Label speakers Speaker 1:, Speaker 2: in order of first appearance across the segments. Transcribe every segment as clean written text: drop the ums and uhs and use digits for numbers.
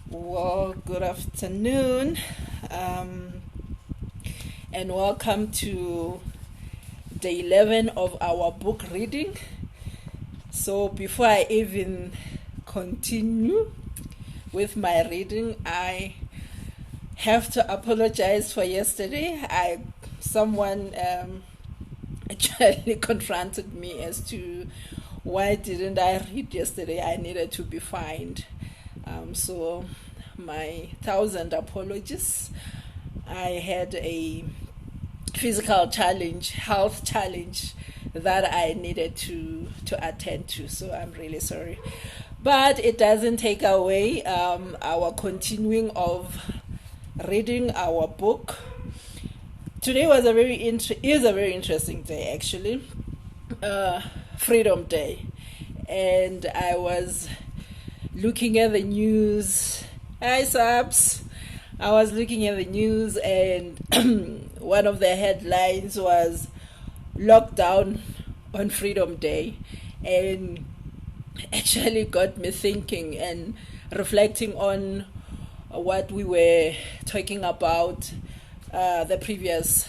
Speaker 1: Well, good afternoon, um, and welcome to day 11 of our book reading. So, before I even continue with my reading, I have to apologize for yesterday. Someone actually confronted me as to why didn't I read yesterday. I needed to be fined. So my thousand apologies. I had a physical challenge, health challenge that I needed to attend to. So I'm really sorry. But it doesn't take away our continuing of reading our book. Today is a very interesting day, actually. Freedom Day. And I was looking at the news. Hi, Subs. I was looking at the news, and one of the headlines was "Lockdown on Freedom Day," and actually got me thinking and reflecting on what we were talking about the previous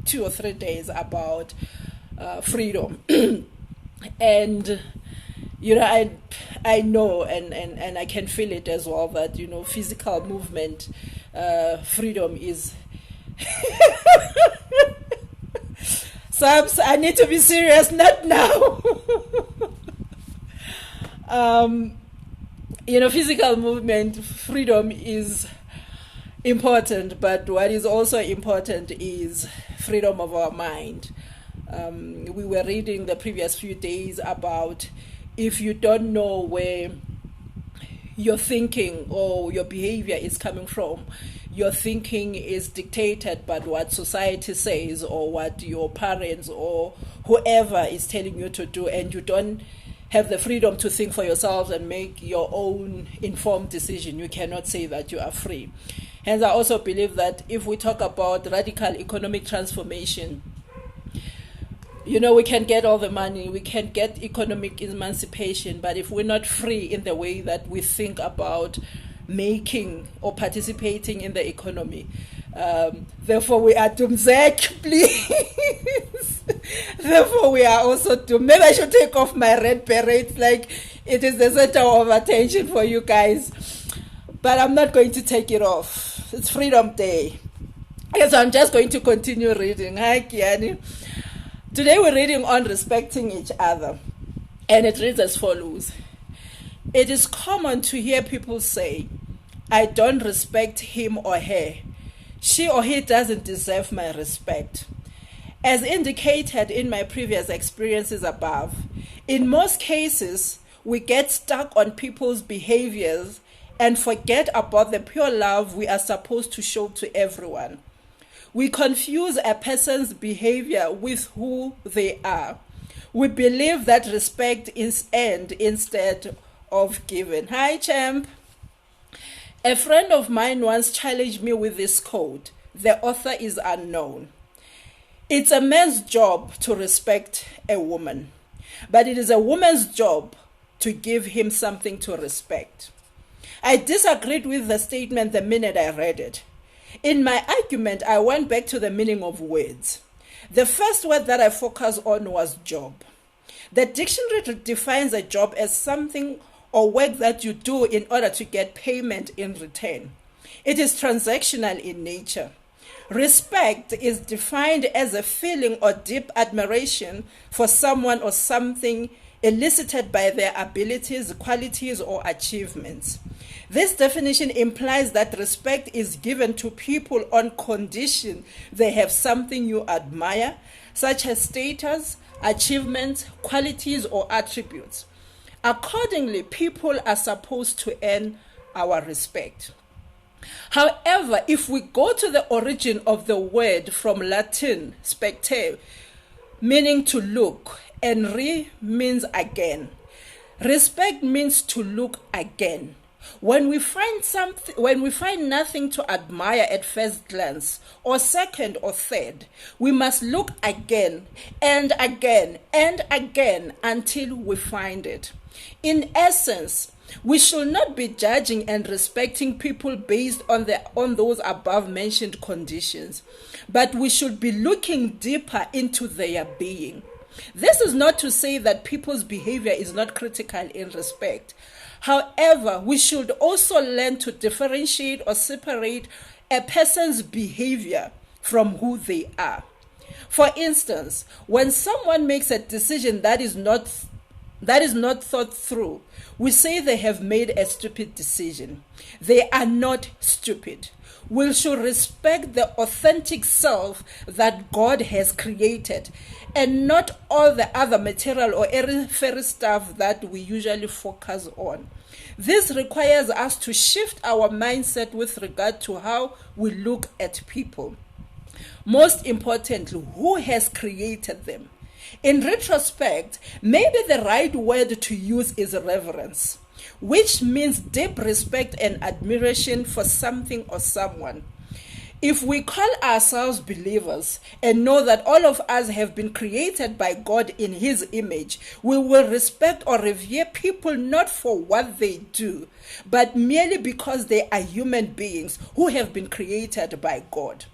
Speaker 1: 2 or 3 days about freedom. And I know and I can feel it as well that physical movement, freedom is Subs, I need to be serious, not now. Physical movement, freedom is important, but what is also important is freedom of our mind. We were reading the previous few days about, if you don't know where your thinking or your behavior is coming from, your thinking is dictated by what society says or what your parents or whoever is telling you to do, and you don't have the freedom to think for yourselves and make your own informed decision, you cannot say that you are free. Hence, I also believe that if we talk about radical economic transformation, we can get all the money, we can get economic emancipation, but if we're not free in the way that we think about making or participating in the economy, therefore we are doomed, please. Therefore we are also doomed. Maybe I should take off my red beret, like it is the center of attention for you guys. But I'm not going to take it off. It's Freedom Day. So I'm just going to continue reading. Hi, Kiani. Today we're reading on respecting each other, and it reads as follows. It is common to hear people say, "I don't respect him or her. She or he doesn't deserve my respect." As indicated in my previous experiences above, in most cases, we get stuck on people's behaviors and forget about the pure love we are supposed to show to everyone. We confuse a person's behavior with who they are. We believe that respect is earned instead of given. Hi, champ. A friend of mine once challenged me with this quote. The author is unknown. It's a man's job to respect a woman, but it is a woman's job to give him something to respect. I disagreed with the statement the minute I read it. In my argument, I went back to the meaning of words. The first word that I focused on was job. The dictionary defines a job as something or work that you do in order to get payment in return. It is transactional in nature. Respect is defined as a feeling or deep admiration for someone or something elicited by their abilities, qualities, or achievements. This definition implies that respect is given to people on condition they have something you admire, such as status, achievements, qualities, or attributes. Accordingly, people are supposed to earn our respect. However, if we go to the origin of the word from Latin, spectere, meaning to look, and re means again. Respect means to look again. When we find nothing to admire at first glance, or second or third, we must look again and again and again until we find it. In essence, we should not be judging and respecting people based on those above mentioned conditions, but we should be looking deeper into their being. This is not to say that people's behavior is not critical in respect. However, we should also learn to differentiate or separate a person's behavior from who they are. For instance, when someone makes a decision that is not thought through, we say they have made a stupid decision. They are not stupid. We should respect the authentic self that God has created, and not all the other material or airy-fairy stuff that we usually focus on. This requires us to shift our mindset with regard to how we look at people. Most importantly, who has created them? In retrospect, maybe the right word to use is reverence, which means deep respect and admiration for something or someone. If we call ourselves believers and know that all of us have been created by God in His image, we will respect or revere people not for what they do, but merely because they are human beings who have been created by God.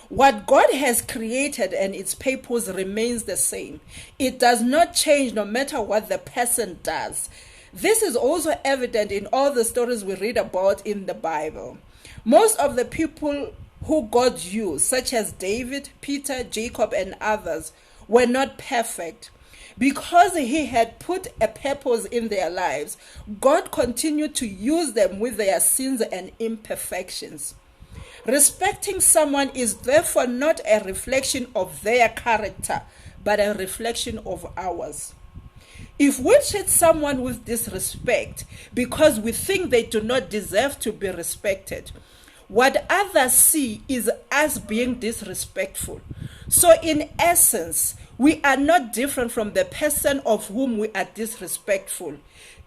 Speaker 1: What God has created and its purpose remains the same. It does not change no matter what the person does. This is also evident in all the stories we read about in the Bible. Most of the people who God used, such as David, Peter, Jacob, and others, were not perfect. Because He had put a purpose in their lives, God continued to use them with their sins and imperfections. Respecting someone is therefore not a reflection of their character, but a reflection of ours. If we treat someone with disrespect because we think they do not deserve to be respected, what others see is us being disrespectful. So in essence, we are not different from the person of whom we are disrespectful.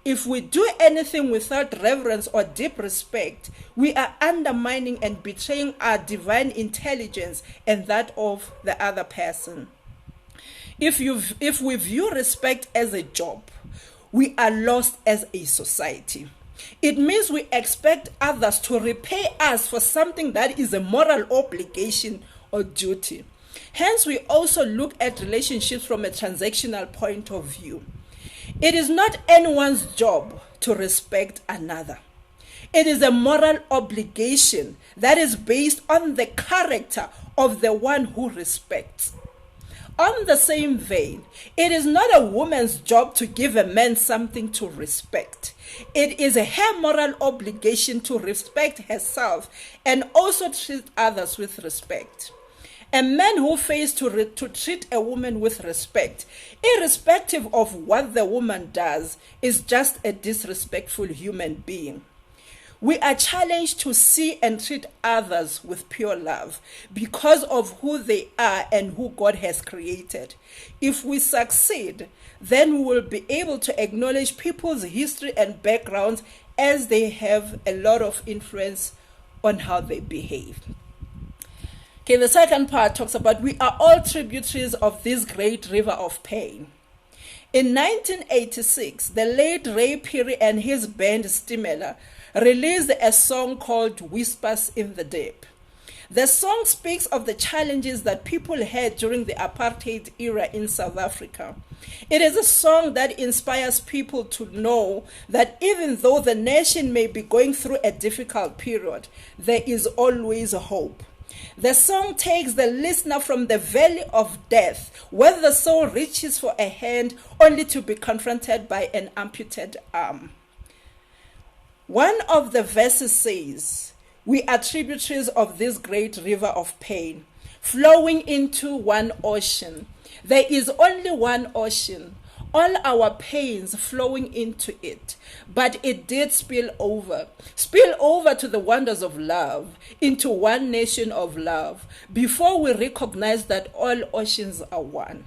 Speaker 1: If we do anything without reverence or deep respect, we are undermining and betraying our divine intelligence and that of the other person. If we view respect as a job, we are lost as a society. It means we expect others to repay us for something that is a moral obligation or duty. Hence, we also look at relationships from a transactional point of view. It is not anyone's job to respect another. It is a moral obligation that is based on the character of the one who respects. On the same vein, it is not a woman's job to give a man something to respect. It is her moral obligation to respect herself and also treat others with respect. A man who fails to treat a woman with respect, irrespective of what the woman does, is just a disrespectful human being. We are challenged to see and treat others with pure love because of who they are and who God has created. If we succeed, then we will be able to acknowledge people's history and backgrounds as they have a lot of influence on how they behave. Okay, the second part talks about we are all tributaries of this great river of pain. In 1986, the late Ray Perry and his band Stimela released a song called Whispers in the Deep. The song speaks of the challenges that people had during the apartheid era in South Africa. It is a song that inspires people to know that even though the nation may be going through a difficult period, there is always hope. The song takes the listener from the valley of death, where the soul reaches for a hand only to be confronted by an amputated arm. One of the verses says, "We are tributaries of this great river of pain, flowing into one ocean. There is only one ocean, all our pains flowing into it, but it did spill over to the wonders of love, into one nation of love, before we recognize that all oceans are one."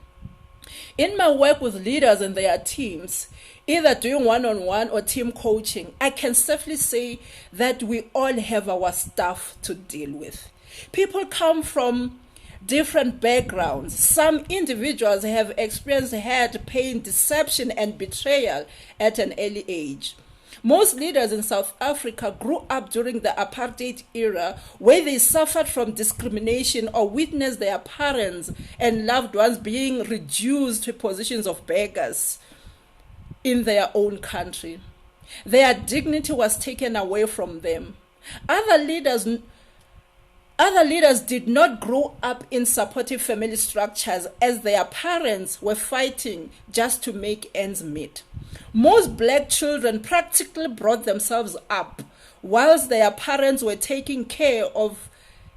Speaker 1: In my work with leaders and their teams, either doing one-on-one or team coaching, I can safely say that we all have our stuff to deal with. People come from different backgrounds. Some individuals have experienced hurt, pain, deception, and betrayal at an early age. Most leaders in South Africa grew up during the apartheid era, where they suffered from discrimination or witnessed their parents and loved ones being reduced to positions of beggars in their own country. Their dignity was taken away from them. Other leaders did not grow up in supportive family structures, as their parents were fighting just to make ends meet. Most black children practically brought themselves up whilst their parents were taking care of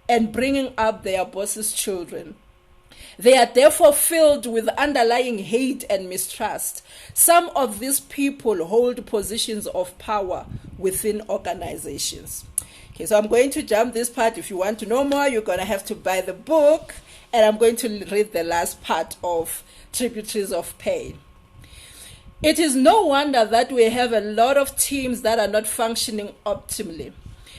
Speaker 1: and bringing up their bosses' children. They are therefore filled with underlying hate and mistrust. Some of these people hold positions of power within organizations. Okay, so I'm going to jump this part. If you want to know more, you're going to have to buy the book, and I'm going to read the last part of Tributaries of Pain. It is no wonder that we have a lot of teams that are not functioning optimally.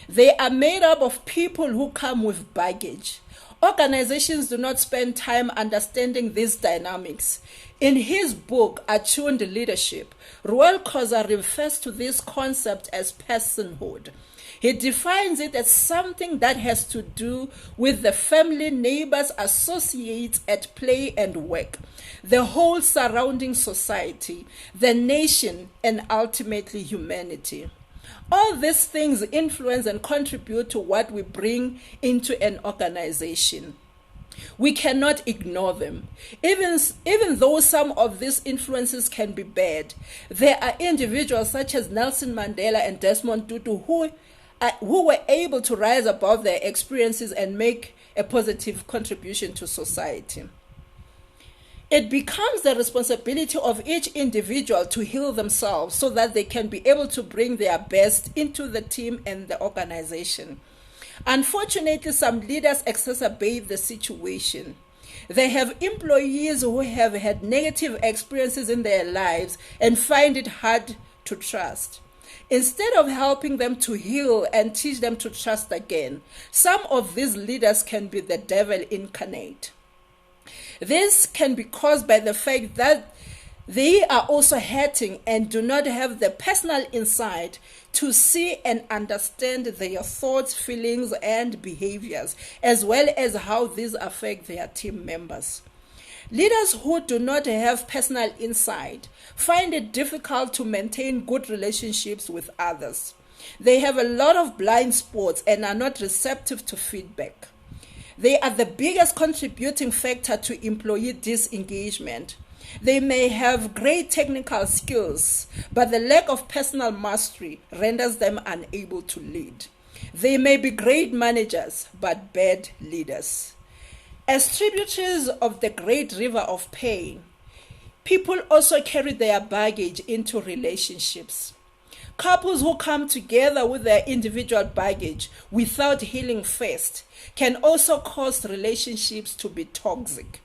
Speaker 1: They are made up of people who come with baggage. Organizations do not spend time understanding these dynamics. In his book, Attuned Leadership, Roel Khoza refers to this concept as personhood. He defines it as something that has to do with the family, neighbors, associates at play and work, the whole surrounding society, the nation, and ultimately humanity. All these things influence and contribute to what we bring into an organization. We cannot ignore them. Even though some of these influences can be bad, there are individuals such as Nelson Mandela and Desmond Tutu who were able to rise above their experiences and make a positive contribution to society. It becomes the responsibility of each individual to heal themselves so that they can be able to bring their best into the team and the organization. Unfortunately, some leaders exacerbate the situation. They have employees who have had negative experiences in their lives and find it hard to trust. Instead of helping them to heal and teach them to trust again, some of these leaders can be the devil incarnate. This can be caused by the fact that they are also hurting and do not have the personal insight to see and understand their thoughts, feelings, and behaviors, as well as how these affect their team members. Leaders who do not have personal insight find it difficult to maintain good relationships with others. They have a lot of blind spots and are not receptive to feedback. They are the biggest contributing factor to employee disengagement. They may have great technical skills, but the lack of personal mastery renders them unable to lead. They may be great managers, but bad leaders. As tributaries of the great river of pain, people also carry their baggage into relationships. Couples who come together with their individual baggage without healing first can also cause relationships to be toxic.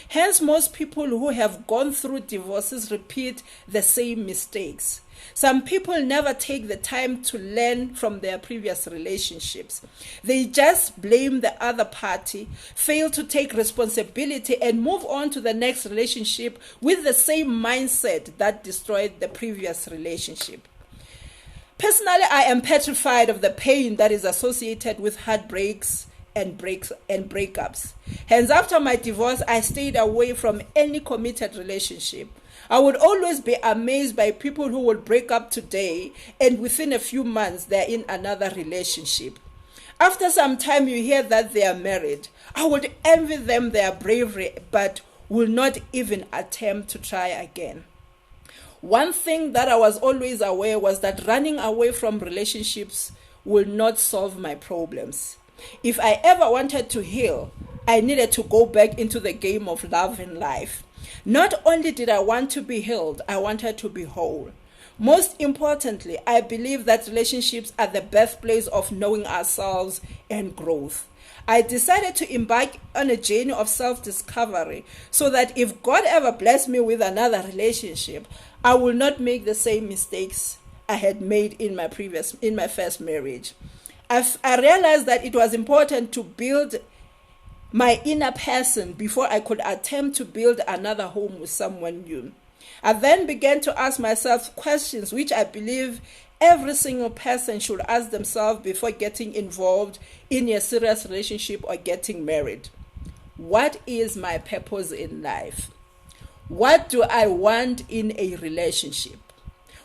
Speaker 1: Hence, most people who have gone through divorces repeat the same mistakes. Some people never take the time to learn from their previous relationships. They just blame the other party, fail to take responsibility, and move on to the next relationship with the same mindset that destroyed the previous relationship. Personally, I am petrified of the pain that is associated with heartbreaks and breakups. Hence, after my divorce, I stayed away from any committed relationship. I would always be amazed by people who would break up today and within a few months they're in another relationship. After some time you hear that they are married. I would envy them their bravery, but will not even attempt to try again. One thing that I was always aware was that running away from relationships will not solve my problems. If I ever wanted to heal, I needed to go back into the game of love and life. Not only did I want to be healed, I wanted to be whole. Most importantly, I believe that relationships are the birthplace of knowing ourselves and growth. I decided to embark on a journey of self-discovery so that if God ever blessed me with another relationship, I will not make the same mistakes I had made in my first marriage. I realized that it was important to build my inner person before I could attempt to build another home with someone new. I then began to ask myself questions which I believe every single person should ask themselves before getting involved in a serious relationship or getting married. What is my purpose in life? What do I want in a relationship?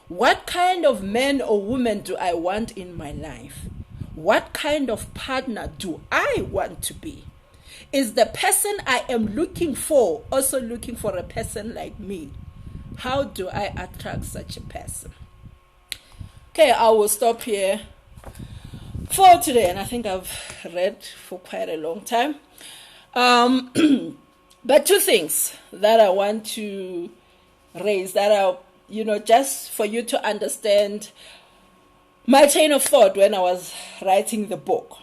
Speaker 1: What kind of man or woman do I want in my life? What kind of partner do I want to be? Is the person I am looking for also looking for a person like me? How do I attract such a person? Okay, I will stop here for today, and I think I've read for quite a long time. But two things that I want to raise that are, just for you to understand my train of thought when I was writing the book.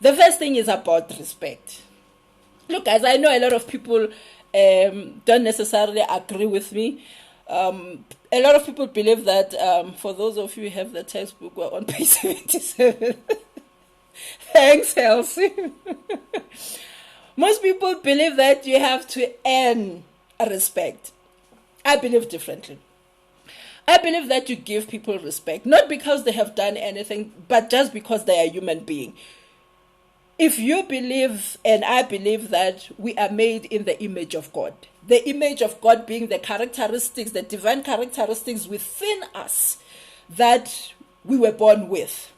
Speaker 1: The first thing is about respect. Look, guys, I know a lot of people don't necessarily agree with me. A lot of people believe that, for those of you who have the textbook, we're on page 77. Thanks, Elsie. Most people believe that you have to earn respect. I believe differently. I believe that you give people respect, not because they have done anything, but just because they are human beings. If you believe, and I believe, that we are made in the image of God, the image of God being the characteristics, the divine characteristics within us that we were born with.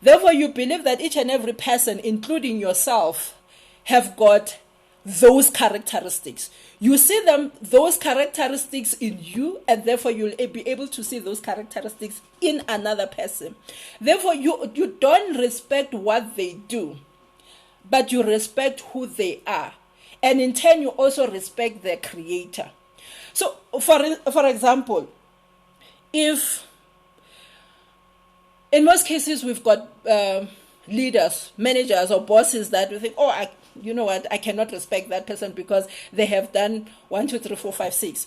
Speaker 1: Therefore, you believe that each and every person, including yourself, have got those characteristics. You see those characteristics in you, and therefore you'll be able to see those characteristics in another person. Therefore, you don't respect what they do, but you respect who they are. And in turn, you also respect their creator. So, for example, if in most cases we've got leaders, managers, or bosses that we think, you know what, I cannot respect that person because they have done 1, 2, 3, 4, 5, 6.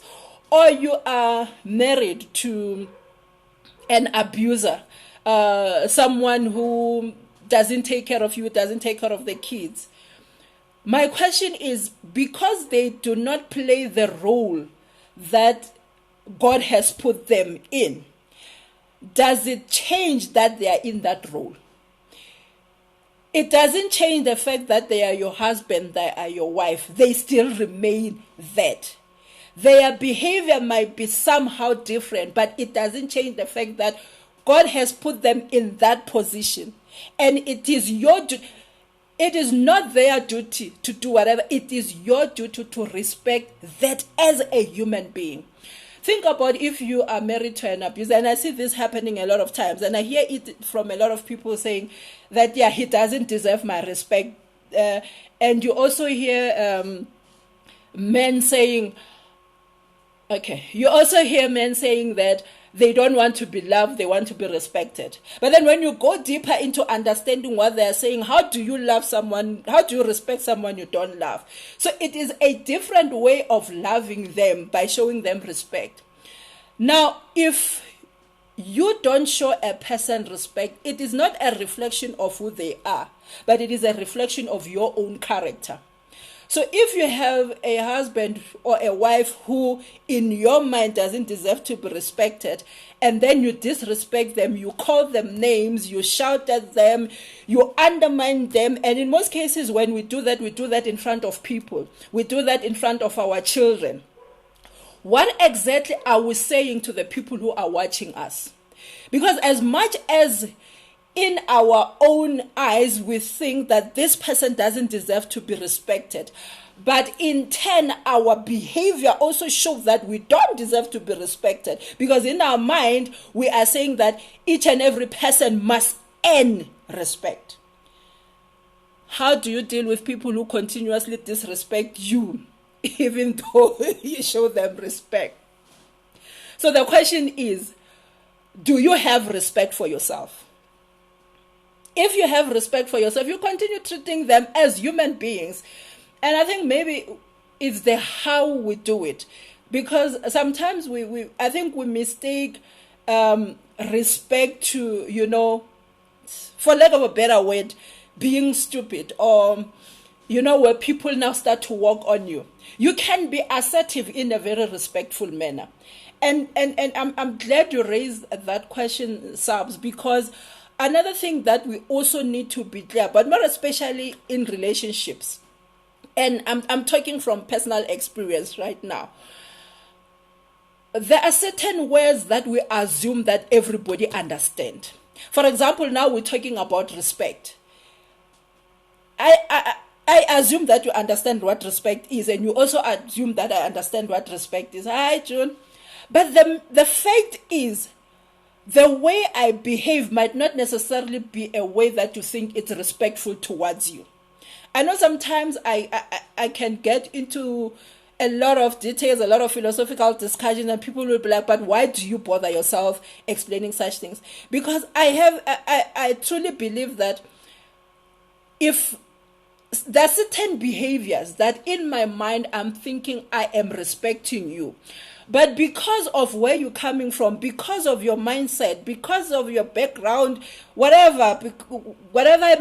Speaker 1: Or you are married to an abuser, someone who doesn't take care of you, doesn't take care of the kids. My question is, because they do not play the role that God has put them in, does it change that they are in that role? It doesn't change the fact that they are your husband, they are your wife. They still remain that. Their behavior might be somehow different, but it doesn't change the fact that God has put them in that position. And it is it is not their duty to do whatever. It is your duty to respect that as a human being. Think about if you are married to an abuser, and I see this happening a lot of times, and I hear it from a lot of people saying that, yeah, he doesn't deserve my respect. And you also hear men saying, that they don't want to be loved, they want to be respected. But then when you go deeper into understanding what they're saying, how do you love someone? How do you respect someone you don't love? So it is a different way of loving them by showing them respect. Now, if you don't show a person respect, it is not a reflection of who they are, but it is a reflection of your own character. So if you have a husband or a wife who in your mind doesn't deserve to be respected, and then you disrespect them, you call them names, you shout at them, you undermine them, and in most cases when we do that in front of people. We do that in front of our children. What exactly are we saying to the people who are watching us? Because as much as in our own eyes, we think that this person doesn't deserve to be respected. But in turn, our behavior also shows that we don't deserve to be respected. Because in our mind, we are saying that each and every person must earn respect. How do you deal with people who continuously disrespect you, even though you show them respect? So the question is, do you have respect for yourself? If you have respect for yourself, you continue treating them as human beings. And I think maybe it's the how we do it. Because sometimes I think we mistake respect to, for lack of a better word, being stupid, or where people now start to walk on you. You can be assertive in a very respectful manner. And I'm glad you raised that question, Subs, because another thing that we also need to be clear, but more especially in relationships, and I'm talking from personal experience right now, there are certain words that we assume that everybody understands. For example, now we're talking about respect. I assume that you understand what respect is, and you also assume that I understand what respect is. Hi, June. But the fact is, the way I behave might not necessarily be a way that you think it's respectful towards you. I know sometimes I can get into a lot of details, a lot of philosophical discussions, and people will be like, but why do you bother yourself explaining such things? Because I truly believe that if there are certain behaviors that in my mind I'm thinking I am respecting you, but because of where you're coming from, because of your mindset, because of your background, whatever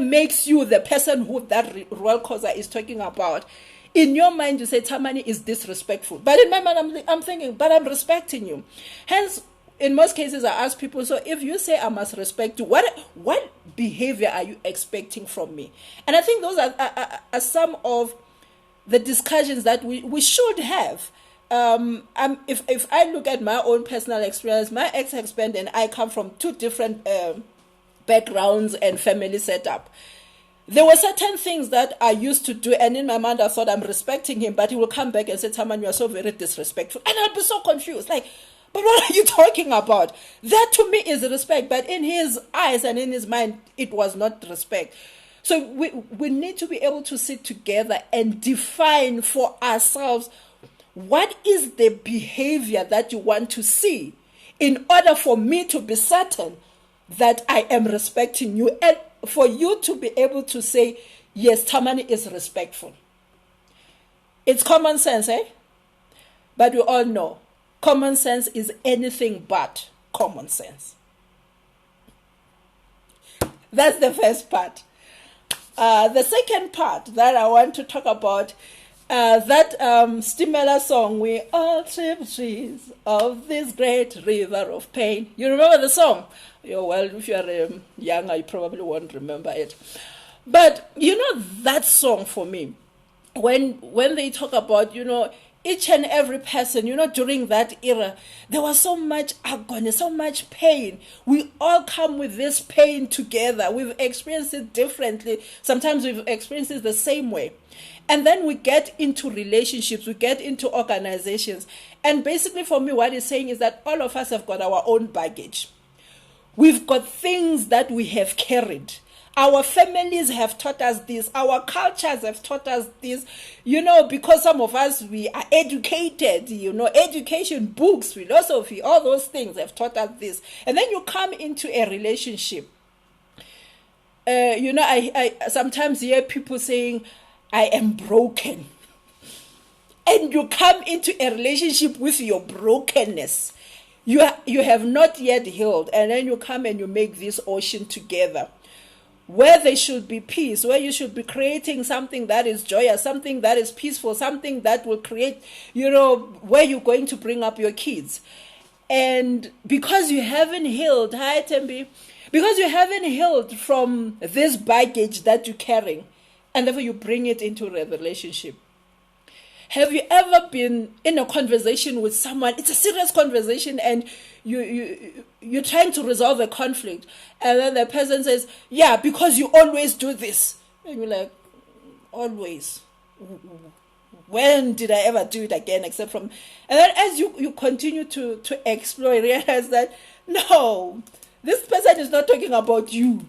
Speaker 1: makes you the person who that Royal Khoza is talking about, in your mind you say Tamani is disrespectful, but in my mind I'm thinking, but I'm respecting you. Hence, in most cases I ask people, so if you say I must respect you, what behavior are you expecting from me? And I think those are some of the discussions that we should have. If I look at my own personal experience, my ex-husband and I come from two different backgrounds and family setup. There were certain things that I used to do, and in my mind I thought I'm respecting him, but he will come back and say, Taman, you are so very disrespectful. And I'll be so confused, like, but what are you talking about? That to me is respect, but in his eyes and in his mind, it was not respect. So we need to be able to sit together and define for ourselves what is the behavior that you want to see in order for me to be certain that I am respecting you, and for you to be able to say, yes, Tamani is respectful. It's common sense, eh? But we all know common sense is anything but common sense. That's the first part. The second part that I want to talk about, that Stimela song, we all trip trees of this great river of pain. You remember the song? Well, if you are younger, you probably won't remember it. But that song for me, when they talk about, each and every person, during that era, there was so much agony, so much pain. We all come with this pain together. We've experienced it differently. Sometimes we've experienced it the same way. And then we get into relationships, we get into organizations. And basically for me, what it's saying is that all of us have got our own baggage. We've got things that we have carried. Our families have taught us this. Our cultures have taught us this. Because some of us, we are educated, education, books, philosophy, all those things have taught us this. And then you come into a relationship. I sometimes hear people saying, I am broken. And you come into a relationship with your brokenness. You have not yet healed. And then you come and you make this ocean together, where there should be peace, where you should be creating something that is joyous, something that is peaceful, something that will create, where you're going to bring up your kids. And because you haven't healed, hi Tembi, because you haven't healed from this baggage that you're carrying, and therefore you bring it into a relationship. Have you ever been in a conversation with someone? It's a serious conversation, and you're trying to resolve a conflict, and then the person says, yeah, because you always do this. And you're like, always? When did I ever do it again except from... And then as you continue to explore, you realize that, no, this person is not talking about you.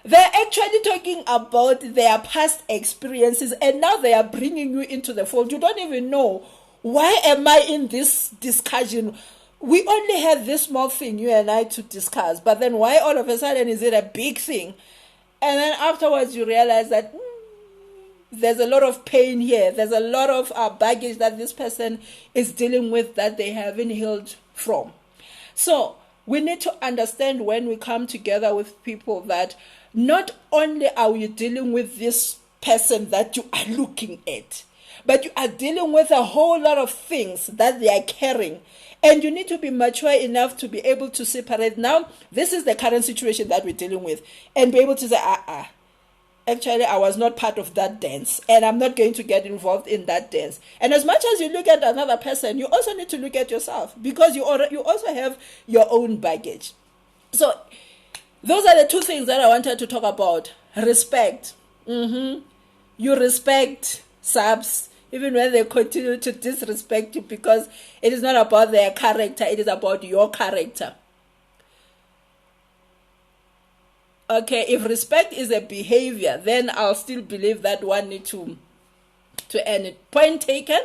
Speaker 1: They're actually talking about their past experiences, and now they are bringing you into the fold. You don't even know, why am I in this discussion? We only had this small thing, you and I, to discuss, but then why all of a sudden is it a big thing? And then afterwards you realize that there's a lot of pain here. There's a lot of baggage that this person is dealing with that they haven't healed from. So we need to understand when we come together with people that not only are you dealing with this person that you are looking at, but you are dealing with a whole lot of things that they are carrying. And you need to be mature enough to be able to separate. Now, this is the current situation that we're dealing with. And be able to say, actually, I was not part of that dance. And I'm not going to get involved in that dance. And as much as you look at another person, you also need to look at yourself. Because you also have your own baggage. So, those are the two things that I wanted to talk about. Respect. You respect subs even when they continue to disrespect you, because it is not about their character, it is about your character. Okay, if respect is a behavior, then I'll still believe that one need to end it. Point taken.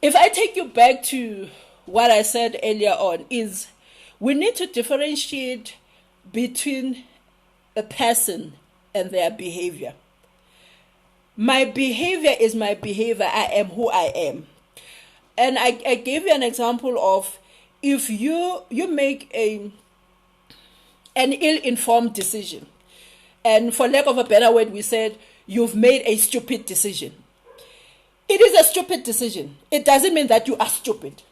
Speaker 1: If I take you back to what I said earlier on, is we need to differentiate between a person and their behavior. My behavior is my behavior. I am who I am. And I gave you an example of if you make an ill-informed decision, and for lack of a better word, we said you've made a stupid decision. It is a stupid decision. It doesn't mean that you are stupid.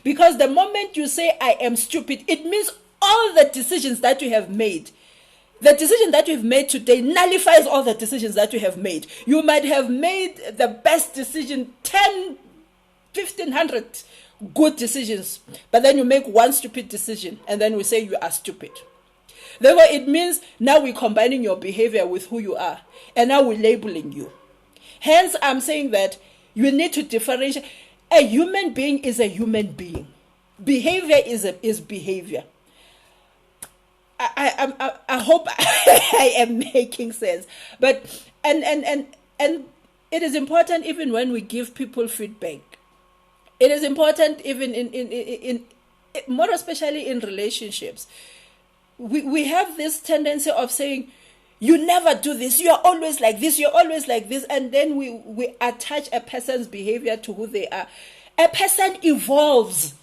Speaker 1: Because the moment you say I am stupid, it means all the decisions that you have made, the decision that you've made today nullifies all the decisions that you have made. You might have made the best decision, 10, 1,500 good decisions, but then you make one stupid decision and then we say you are stupid. Therefore, it means now we're combining your behavior with who you are, and now we're labeling you. Hence, I'm saying that you need to differentiate. A human being is a human being. Behavior is behavior. I hope I am making sense. But and it is important even when we give people feedback. It is important even in more especially in relationships. We have this tendency of saying, you never do this, you are always like this, you're always like this, and then we attach a person's behavior to who they are. A person evolves.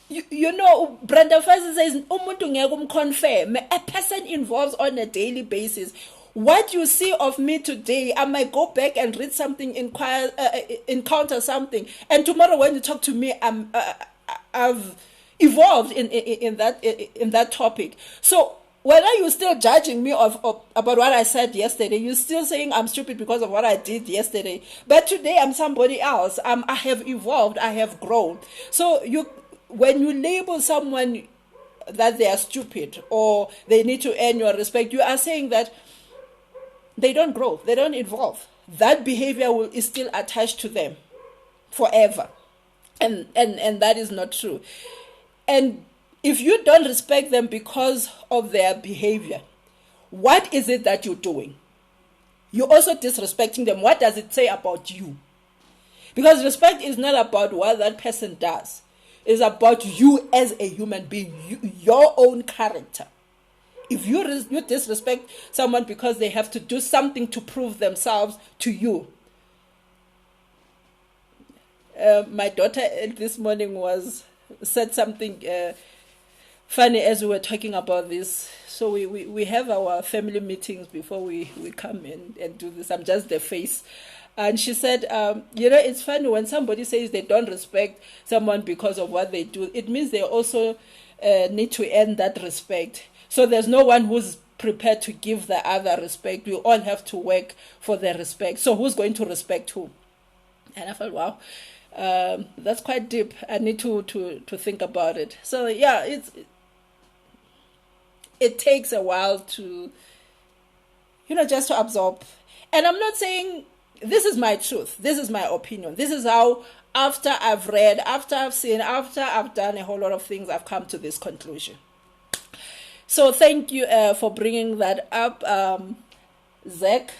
Speaker 1: You know, Brenda Fassie says, a person evolves on a daily basis. What you see of me today, I might go back and read something, encounter something, and tomorrow when you talk to me, I've evolved in that topic. So whether you're still judging me about what I said yesterday, you're still saying I'm stupid because of what I did yesterday. But today I'm somebody else. I have evolved. I have grown. So when you label someone that they are stupid or they need to earn your respect, you are saying that they don't grow. They don't evolve. That behavior is still attached to them forever. And that is not true. And if you don't respect them because of their behavior, what is it that you're doing? You're also disrespecting them. What does it say about you? Because respect is not about what that person does. It's about you as a human being, your own character. If you disrespect someone because they have to do something to prove themselves to you. My daughter this morning said something funny as we were talking about this. So we have our family meetings before we come in and do this. I'm just the face. And she said, it's funny when somebody says they don't respect someone because of what they do. It means they also need to earn that respect. So there's no one who's prepared to give the other respect. We all have to work for the respect. So who's going to respect who? And I thought, wow, that's quite deep. I need to think about it. So yeah, it takes a while to, just to absorb. And I'm not saying this is my truth. This is my opinion. This is how, after I've read, after I've seen, after I've done a whole lot of things, I've come to this conclusion. So thank you for bringing that up, Zach.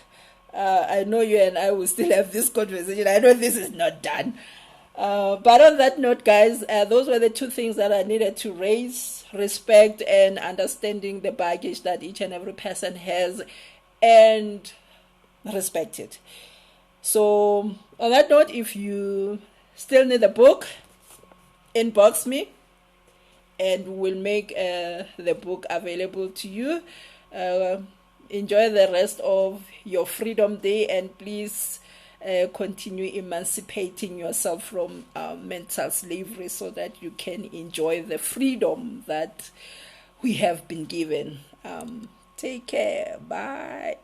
Speaker 1: I know you and I will still have this conversation. I know this is not done. But on that note, guys, those were the two things that I needed to raise: respect and understanding the baggage that each and every person has, and respect it. So, on that note, if you still need the book, inbox me and we'll make the book available to you. Enjoy the rest of your Freedom Day, and please continue emancipating yourself from mental slavery so that you can enjoy the freedom that we have been given. Take care. Bye.